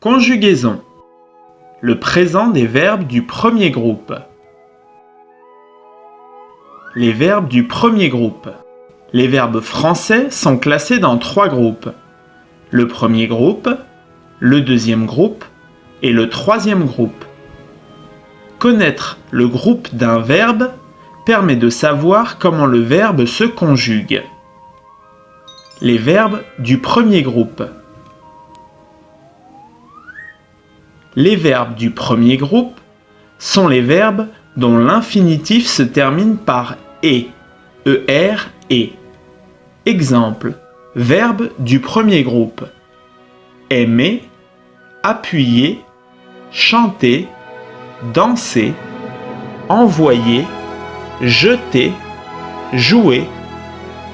Conjugaison. Le présent des verbes du premier groupe. Les verbes du premier groupe. Les verbes français sont classés dans 3 groupes. Le premier groupe, le deuxième groupe et le troisième groupe. Connaître le groupe d'un verbe permet de savoir comment le verbe se conjugue. Les verbes du premier groupe. Les verbes du premier groupe sont les verbes dont l'infinitif se termine par « et », er, et. Exemple, verbe du premier groupe. Aimer, appuyer, chanter, danser, envoyer, jeter, jouer,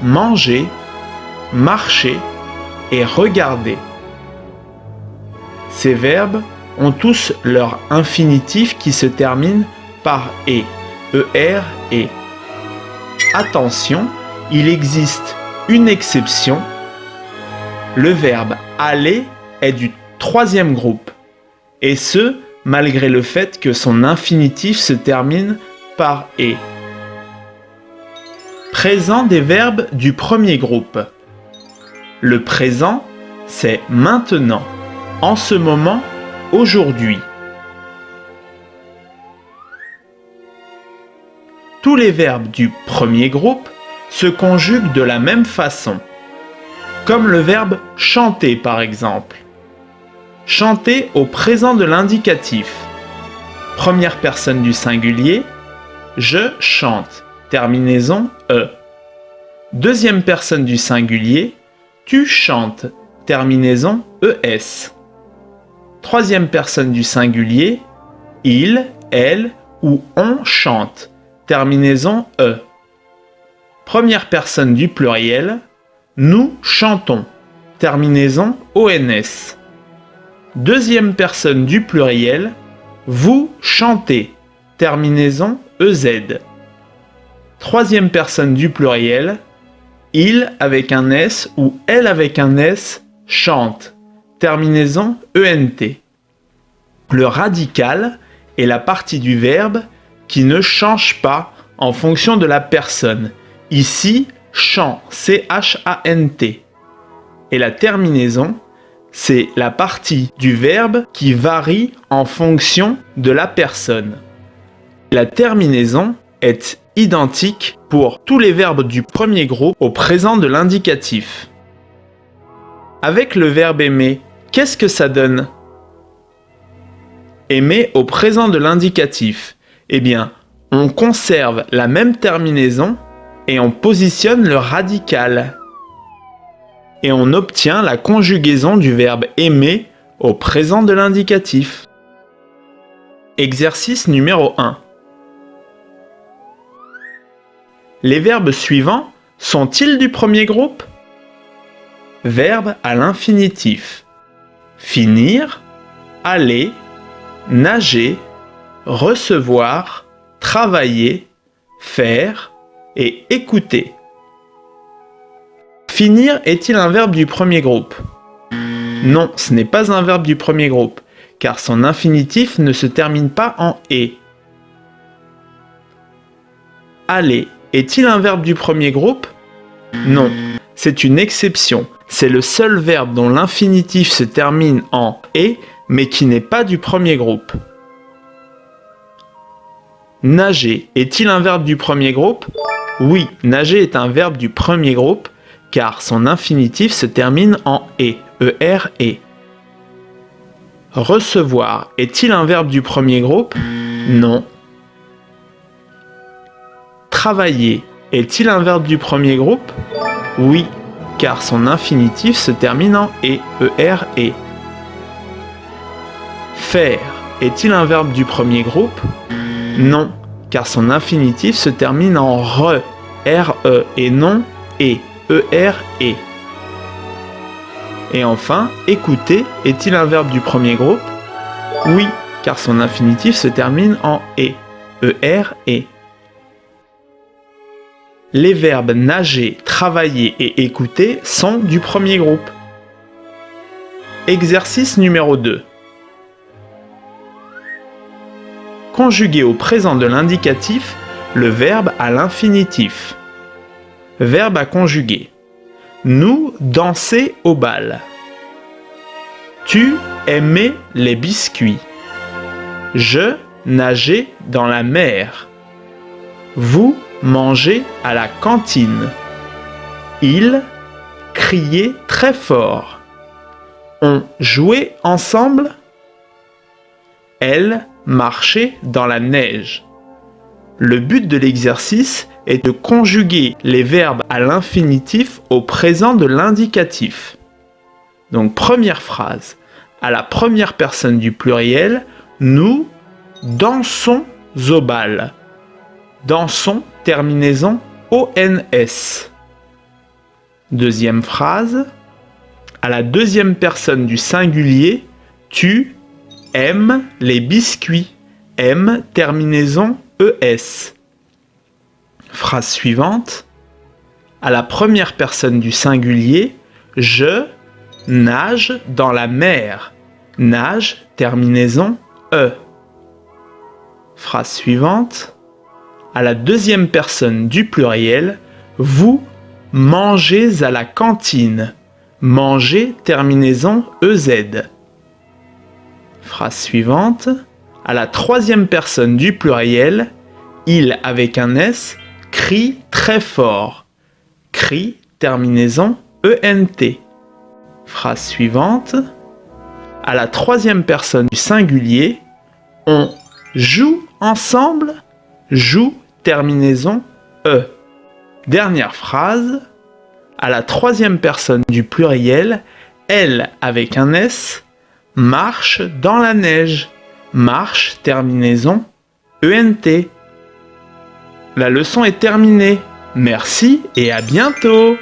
manger, marcher et regarder. Ces verbes ont tous leur infinitif qui se termine par « et », er, et. Attention, il existe une exception. Le verbe « aller » est du troisième groupe, et ce, malgré le fait que son infinitif se termine par « et ». Présent des verbes du premier groupe. Le présent, c'est maintenant, en ce moment, aujourd'hui. Tous les verbes du premier groupe se conjuguent de la même façon, comme le verbe chanter par exemple. Chanter au présent de l'indicatif. Première personne du singulier, je chante, terminaison e. Deuxième personne du singulier, tu chantes, terminaison es. Troisième personne du singulier, il, elle ou on chante, terminaison e. Première personne du pluriel, nous chantons, terminaison ons. Deuxième personne du pluriel, vous chantez, terminaison ez. Troisième personne du pluriel, il avec un s ou elle avec un s chante, terminaison ent. Le radical est la partie du verbe qui ne change pas en fonction de la personne. Ici, chant, C-H-A-N-T. Et la terminaison, c'est la partie du verbe qui varie en fonction de la personne. La terminaison est identique pour tous les verbes du premier groupe au présent de l'indicatif. Avec le verbe aimer, qu'est-ce que ça donne? Aimer au présent de l'indicatif. Eh bien, on conserve la même terminaison et on positionne le radical. Et on obtient la conjugaison du verbe aimer au présent de l'indicatif. Exercice numéro 1. Les verbes suivants sont-ils du premier groupe? Verbe à l'infinitif. Finir, aller, nager, recevoir, travailler, faire et écouter. Finir est-il un verbe du premier groupe? Non, ce n'est pas un verbe du premier groupe, car son infinitif ne se termine pas en « et ». Aller est-il un verbe du premier groupe? Non, c'est une exception. C'est le seul verbe dont l'infinitif se termine en « et », mais qui n'est pas du premier groupe. Nager est-il un verbe du premier groupe? Oui, nager est un verbe du premier groupe, car son infinitif se termine en « et », er, et. Recevoir est-il un verbe du premier groupe? Non. Travailler est-il un verbe du premier groupe? Oui, car son infinitif se termine en « et », er, et. Faire est-il un verbe du premier groupe? Non, car son infinitif se termine en « re », re, et non « et », er, et. Et enfin, écouter est-il un verbe du premier groupe? Oui, car son infinitif se termine en « et », er, et. Les verbes nager, travailler et écouter sont du premier groupe. Exercice numéro 2. conjuguer au présent de l'indicatif le verbe à l'infinitif. Verbe à conjuguer. Nous danser au bal. Tu aimais les biscuits. Je nageais dans la mer. Vous mangez à la cantine. Il criait très fort. On jouait ensemble. Elle marchait dans la neige. Le but de l'exercice est de conjuguer les verbes à l'infinitif au présent de l'indicatif. Donc première phrase, à la première personne du pluriel, nous dansons au bal. Dansons, terminaison ONS. Deuxième phrase, à la deuxième personne du singulier, tu aimes les biscuits. M, terminaison ES. Phrase suivante, à la première personne du singulier, je nage dans la mer. Nage, terminaison E. Phrase suivante, à la deuxième personne du pluriel, vous mangez à la cantine. Manger, terminaison EZ. Phrase suivante, à la troisième personne du pluriel, il avec un S crie très fort. Crie, terminaison ENT. Phrase suivante, à la troisième personne du singulier, on joue ensemble. Joue, terminaison E. Dernière phrase, à la troisième personne du pluriel, elle avec un S marche dans la neige. Marche, terminaison ENT. La leçon est terminée. Merci et à bientôt!